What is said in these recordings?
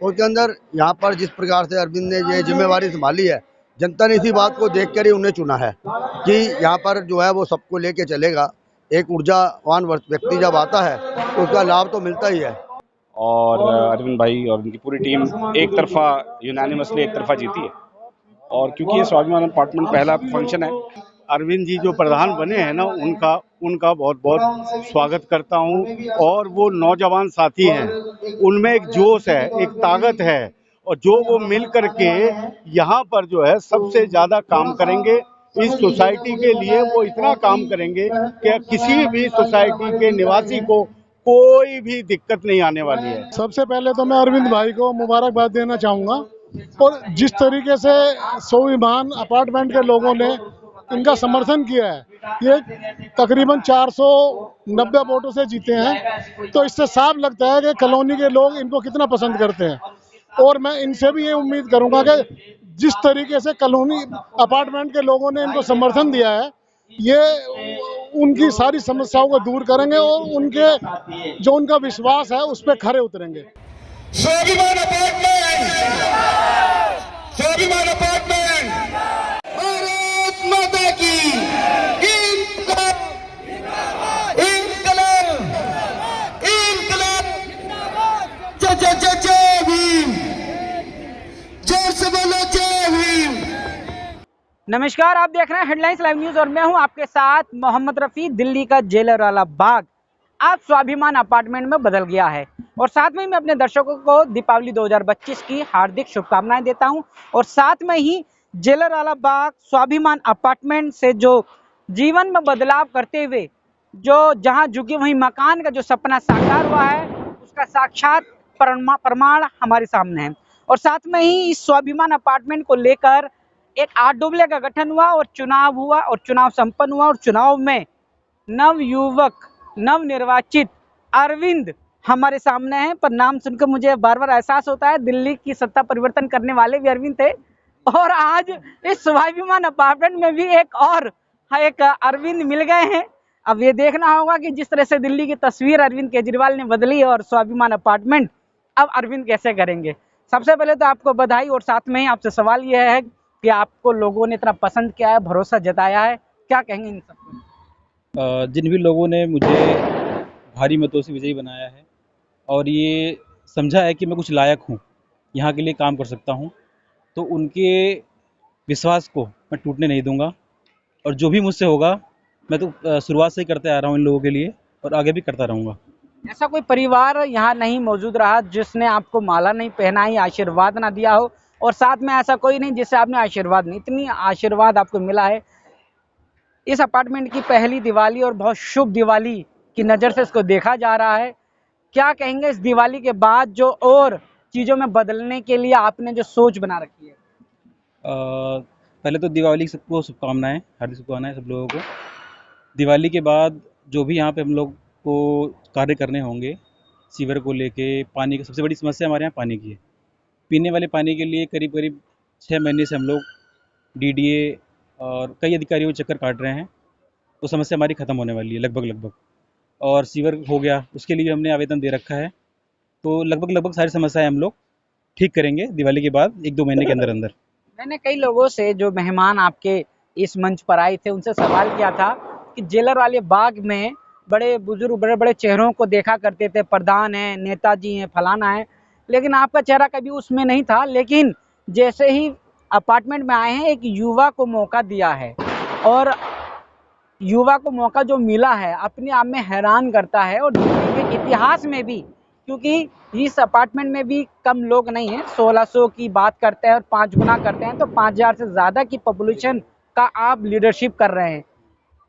उसके अंदर यहाँ पर जिस प्रकार से अरविंद ने ये जिम्मेवारी संभाली है, जनता ने इसी बात को देखकर ही उन्हें चुना है कि यहाँ पर जो है वो सबको लेके चलेगा। एक ऊर्जावान व्यक्ति जब आता है तो उसका लाभ तो मिलता ही है। और अरविंद भाई और उनकी पूरी टीम एक तरफा यूनानिमसली एक तरफा जीती है। और क्योंकि ये स्वाभिमान अपार्टमेंट पहला फंक्शन है, अरविंद जी जो प्रधान बने हैं ना, उनका बहुत बहुत स्वागत करता हूँ। और वो नौजवान साथी हैं, उनमें एक जोश है, एक ताकत है, और जो वो मिल करके यहाँ पर जो है सबसे ज़्यादा काम करेंगे इस सोसाइटी के लिए। वो इतना काम करेंगे कि किसी भी सोसाइटी के निवासी को कोई भी दिक्कत नहीं आने वाली है। सबसे पहले तो मैं अरविंद भाई को मुबारकबाद देना चाहूँगा। और जिस तरीके से स्वाभिमान अपार्टमेंट के लोगों ने इनका समर्थन किया है, ये तकरीबन 490 वोटों से जीते हैं, तो इससे साफ लगता है कि कॉलोनी के लोग इनको कितना पसंद करते हैं। और मैं इनसे भी ये उम्मीद करूंगा कि जिस तरीके से कॉलोनी अपार्टमेंट के लोगों ने इनको समर्थन दिया है, ये उनकी सारी समस्याओं को दूर करेंगे और उनके जो उनका विश्वास है उस पर खरे उतरेंगे। स्वाभिमान अपार्टमेंट, स्वाभिमान अपार्टमेंट, भारत माता की इंकलाब, इंकलाब, इंकलाब, जय जय जय जय भीम, जोर से बोलो जय भीम। नमस्कार, आप देख रहे हैं हेडलाइंस लाइव न्यूज और मैं हूं आपके साथ मोहम्मद रफी। दिल्ली का जेलर वाला बाग आज स्वाभिमान अपार्टमेंट में बदल गया है और साथ में मैं अपने दर्शकों को दीपावली 2025 की हार्दिक शुभकामनाएं देता हूं। और साथ में ही जेलर वाला बाग स्वाभिमान अपार्टमेंट से जो जीवन में बदलाव करते हुए जो जहां झुके वहीं मकान का जो सपना साकार हुआ है, उसका साक्षात प्रमाण हमारे सामने है। और साथ में ही इस स्वाभिमान अपार्टमेंट को लेकर एक 8 डोबले का गठन हुआ और चुनाव हुआ और चुनाव संपन्न हुआ। और चुनाव में नव निर्वाचित अरविंद हमारे सामने हैं। पर नाम सुनकर मुझे बार बार एहसास होता है दिल्ली की सत्ता परिवर्तन करने वाले भी अरविंद थे। और आज इस स्वाभिमान अपार्टमेंट में भी एक अरविंद मिल गए हैं। अब ये देखना होगा कि जिस तरह से दिल्ली की तस्वीर अरविंद केजरीवाल ने बदली और स्वाभिमान अपार्टमेंट अब अरविंद कैसे करेंगे। सबसे पहले तो आपको बधाई और साथ में ही आपसे सवाल यह है कि आपको लोगों ने इतना पसंद किया है, भरोसा जताया है, क्या कहेंगे इन सबको? जिन भी लोगों ने मुझे भारी मतों से विजयी बनाया है और ये समझा है कि मैं कुछ लायक हूँ, यहाँ के लिए काम कर सकता हूँ, तो उनके विश्वास को मैं टूटने नहीं दूंगा। और जो भी मुझसे होगा मैं तो शुरुआत से ही करते आ रहा हूँ इन लोगों के लिए और आगे भी करता रहूँगा। ऐसा कोई परिवार यहाँ नहीं मौजूद रहा जिसने आपको माला नहीं पहनाई, आशीर्वाद ना दिया हो? और साथ में ऐसा कोई नहीं जिससे आपने आशीर्वाद नहीं, इतनी आशीर्वाद आपको मिला है। इस अपार्टमेंट की पहली दिवाली और बहुत शुभ दिवाली की नज़र से इसको देखा जा रहा है। क्या कहेंगे इस दिवाली के बाद जो और चीज़ों में बदलने के लिए आपने जो सोच बना रखी है? पहले तो दिवाली सबको शुभकामनाएं, हार्दिक शुभकामनाएं सब लोगों को। दिवाली के बाद जो भी यहाँ पे हम लोग को कार्य करने होंगे, सीवर को लेके, पानी की सबसे बड़ी समस्या हमारे यहाँ पानी की है। पीने वाले पानी के लिए करीब 6 महीने से हम लोग डीडीए और कई अधिकारियों के चक्कर काट रहे हैं, तो समस्या हमारी ख़त्म होने वाली है लगभग। और सीवर हो गया, उसके लिए हमने आवेदन दे रखा है, तो लगभग सारी समस्याएं हम लोग ठीक करेंगे दिवाली के बाद 1-2 महीने के अंदर। मैंने कई लोगों से जो मेहमान आपके इस मंच पर आए थे उनसे सवाल किया था कि जेलर वाले बाग में बड़े बुजुर्ग बड़े चेहरों को देखा करते थे, प्रधान हैं, नेताजी हैं, फलाना है, लेकिन आपका चेहरा कभी उसमें नहीं था। लेकिन जैसे ही अपार्टमेंट में आए हैं, एक युवा को मौका दिया है और युवा को मौका जो मिला है अपने आप में हैरान करता है। और दिल्ली के इतिहास में भी, क्योंकि इस अपार्टमेंट में भी कम लोग नहीं हैं, 1600 की बात करते हैं और 5 गुना करते हैं, तो 5000 से ज़्यादा की पॉपुलेशन का आप लीडरशिप कर रहे हैं।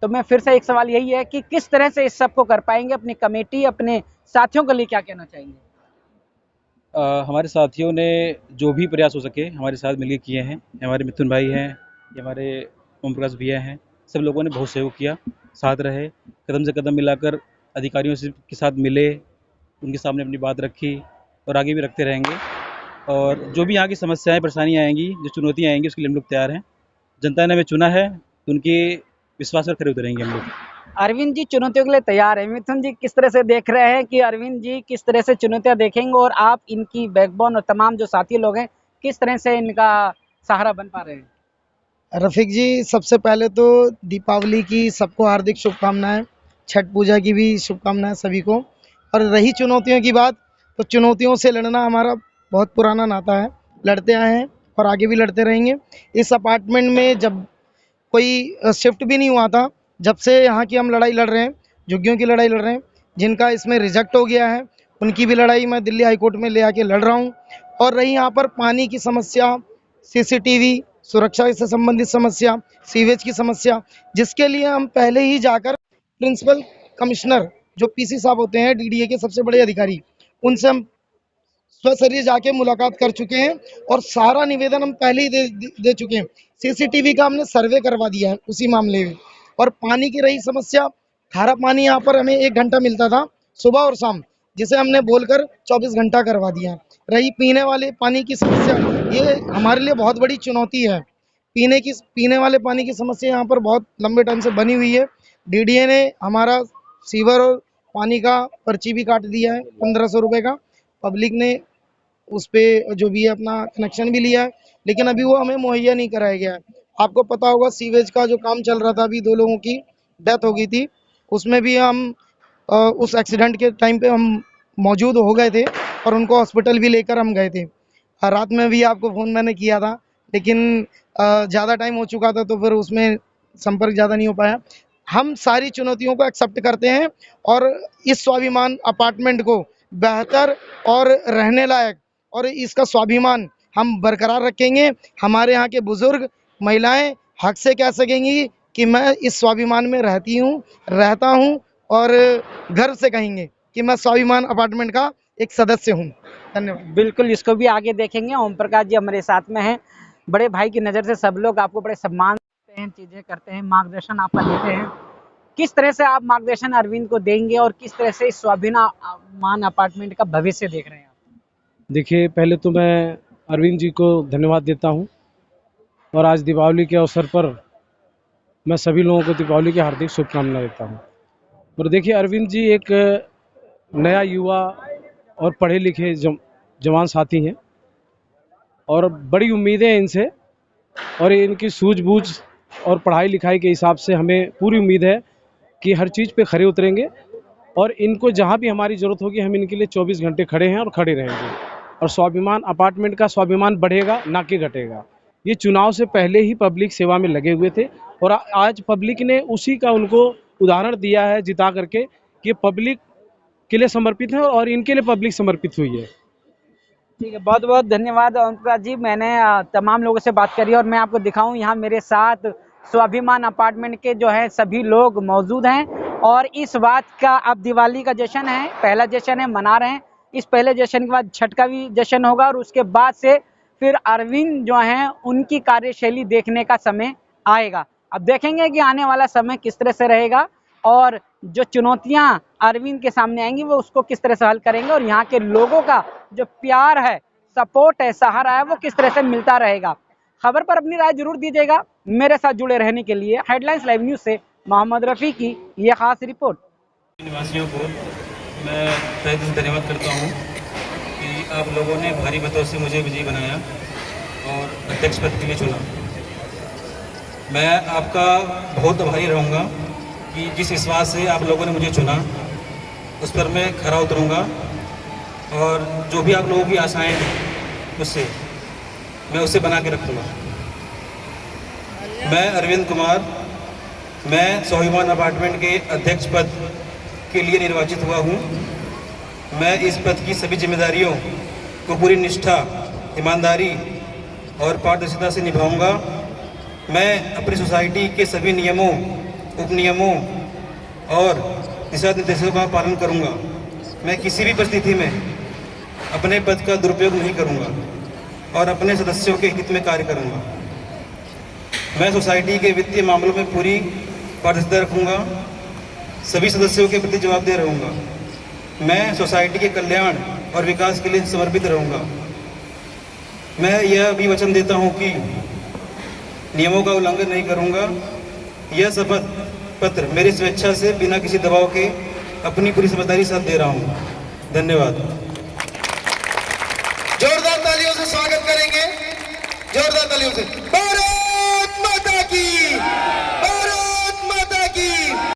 तो मैं फिर से एक सवाल यही है कि किस तरह से इस सब को कर पाएंगे? अपनी कमेटी, अपने साथियों के लिए क्या कहना चाहेंगे? हमारे साथियों ने जो भी प्रयास हो सके हमारे साथ मिलकर किए हैं। हमारे मिथुन भाई हैं, हमारे ओम प्रकाश भैया हैं, सब लोगों ने बहुत सहयोग किया, साथ रहे, कदम से कदम मिलाकर अधिकारियों से के साथ मिले, उनके सामने अपनी बात रखी और आगे भी रखते रहेंगे। और जो भी यहाँ की समस्याएं परेशानियाँ आएंगी, जो चुनौतियाँ आएंगी, उसके लिए हम लोग तैयार हैं। जनता ने हमें चुना है तो उनकी विश्वास पर खरे उतरेंगे हम लोग। अरविंद जी चुनौतियों के लिए तैयार है। मिथुन जी किस तरह से देख रहे हैं कि अरविंद जी किस तरह से चुनौतियां देखेंगे और आप इनकी बैकबोन और तमाम जो साथी लोग हैं किस तरह से इनका सहारा बन पा रहे हैं? रफ़ीक जी, सबसे पहले तो दीपावली की सबको हार्दिक शुभकामनाएं, छठ पूजा की भी शुभकामनाएं सभी को। और रही चुनौतियों की बात, तो चुनौतियों से लड़ना हमारा बहुत पुराना नाता है, लड़ते आए हैं और आगे भी लड़ते रहेंगे। इस अपार्टमेंट में जब कोई शिफ्ट भी नहीं हुआ था, जब से यहाँ की हम लड़ाई लड़ रहे हैं, झुग्गियों की लड़ाई लड़ रहे हैं, जिनका इसमें रिजेक्ट हो गया है उनकी भी लड़ाई मैं दिल्ली हाई कोर्ट में ले आके लड़ रहा हूँ। और रही यहाँ पर पानी की समस्या, सीसीटीवी, सुरक्षा से संबंधित समस्या, सीवेज की समस्या, जिसके लिए हम पहले ही जाकर प्रिंसिपल कमिश्नर जो पीसी साहब होते हैं डीडीए के सबसे बड़े अधिकारी, उनसे हम स्वशरीर जाके मुलाकात कर चुके हैं और सारा निवेदन हम पहले ही दे चुके हैं। सीसीटीवी का हमने सर्वे करवा दिया है उसी मामले में। और पानी की रही समस्या, खारा पानी यहाँ पर हमें 1 घंटा मिलता था सुबह और शाम, जिसे हमने बोलकर 24 घंटा करवा दिया है। रही पीने वाले पानी की समस्या, ये हमारे लिए बहुत बड़ी चुनौती है। पीने वाले पानी की समस्या यहाँ पर बहुत लंबे टाइम से बनी हुई है। डीडीए ने हमारा सीवर और पानी का पर्ची भी काट दिया है 1500 रुपये का। पब्लिक ने उस पे जो भी है अपना कनेक्शन भी लिया है, लेकिन अभी वो हमें मुहैया नहीं कराया गया है। आपको पता होगा सीवेज का जो काम चल रहा था, अभी 2 लोगों की डेथ हो गई थी, उसमें भी हम उस एक्सीडेंट के टाइम पे हम मौजूद हो गए थे और उनको हॉस्पिटल भी लेकर हम गए थे। रात में भी आपको फ़ोन मैंने किया था, लेकिन ज़्यादा टाइम हो चुका था तो फिर उसमें संपर्क ज़्यादा नहीं हो पाया। हम सारी चुनौतियों को एक्सेप्ट करते हैं और इस स्वाभिमान अपार्टमेंट को बेहतर और रहने लायक और इसका स्वाभिमान हम बरकरार रखेंगे। हमारे यहाँ के बुजुर्ग महिलाएं हक से कह सकेंगी कि मैं इस स्वाभिमान में रहता हूँ और गर्व से कहेंगे कि मैं स्वाभिमान अपार्टमेंट का एक सदस्य हूँ। धन्यवाद। बिल्कुल, इसको भी आगे देखेंगे। ओम प्रकाश जी हमारे साथ में हैं। बड़े भाई की नज़र से सब लोग आपको बड़े सम्मान देते हैं, चीज़ें करते हैं, मार्गदर्शन आपका लेते हैं। किस तरह से आप मार्गदर्शन अरविंद को देंगे और किस तरह से इस स्वाभिमान अपार्टमेंट का भविष्य देख रहे हैं आप? देखिए, पहले तो मैं अरविंद जी को धन्यवाद देता हूं और आज दीपावली के अवसर पर मैं सभी लोगों को दीपावली की हार्दिक शुभकामनाएं देता हूं। और देखिए, अरविंद जी एक नया युवा और पढ़े लिखे जवान साथी हैं और बड़ी उम्मीदें हैं इनसे और इनकी सूझबूझ और पढ़ाई लिखाई के हिसाब से हमें पूरी उम्मीद है कि हर चीज़ पे खरे उतरेंगे और इनको जहाँ भी हमारी ज़रूरत होगी हम इनके लिए 24 घंटे खड़े हैं और खड़े रहेंगे। और स्वाभिमान अपार्टमेंट का स्वाभिमान बढ़ेगा, ना कि घटेगा। ये चुनाव से पहले ही पब्लिक सेवा में लगे हुए थे और आज पब्लिक ने उसी का उनको उदाहरण दिया है जिता करके कि पब्लिक के लिए समर्पित है और इनके लिए पब्लिक समर्पित हुई है। ठीक है, बहुत बहुत धन्यवाद ओम प्रकाश जी। मैंने तमाम लोगों से बात करी और मैं आपको दिखाऊं, यहाँ मेरे साथ स्वाभिमान अपार्टमेंट के जो है सभी लोग मौजूद हैं और इस बात का अब दिवाली का जश्न है, पहला जश्न है, मना रहे हैं। इस पहले जश्न के बाद छठ का भी जश्न होगा और उसके बाद से फिर अरविंद जो हैं उनकी कार्यशैली देखने का समय आएगा। अब देखेंगे कि आने वाला समय किस तरह से रहेगा और जो चुनौतियां अरविंद के सामने आएंगी वो उसको किस तरह से हल करेंगे और यहाँ के लोगों का जो प्यार है, सपोर्ट है, सहारा है, वो किस तरह से मिलता रहेगा। खबर पर अपनी राय जरूर दीजिएगा। मेरे साथ जुड़े रहने के लिए हेडलाइंस लाइव न्यूज़ से मोहम्मद रफ़ी की ये खास रिपोर्ट। निवासियों को मैं तहे दिल से धन्यवाद करता हूँ कि आप लोगों ने भारी मतों से मुझे विजयी बनाया और अध्यक्ष पद के लिए चुना। मैं आपका बहुत आभारी रहूँगा कि जिस विश्वास से आप लोगों ने मुझे चुना उस पर मैं खरा उतरूँगा और जो भी आप लोगों की आशाएं हैं मुझसे मैं उसे बना के रखूँगा। मैं अरविंद कुमार, मैं स्वाभिमान अपार्टमेंट के अध्यक्ष पद के लिए निर्वाचित हुआ हूँ। मैं इस पद की सभी जिम्मेदारियों को पूरी निष्ठा, ईमानदारी और पारदर्शिता से निभाऊंगा। मैं अपनी सोसाइटी के सभी नियमों, उपनियमों और दिशा निर्देशों का पालन करूंगा। मैं किसी भी परिस्थिति में अपने पद का दुरुपयोग नहीं करूंगा और अपने सदस्यों के हित में कार्य करूंगा। मैं सोसाइटी के वित्तीय मामलों में पूरी पारदर्शिता रखूंगा, सभी सदस्यों के प्रति जवाबदेह रहूंगा। मैं सोसाइटी के कल्याण और विकास के लिए समर्पित रहूंगा। मैं यह भी वचन देता हूं कि नियमों का उल्लंघन नहीं करूंगा यह शपथ पत्र मेरी स्वेच्छा से बिना किसी दबाव के अपनी पूरी समझदारी के साथ दे रहा हूँ। धन्यवाद। जोरदार तालियों से स्वागत करेंगे, जोरदार तालियों से।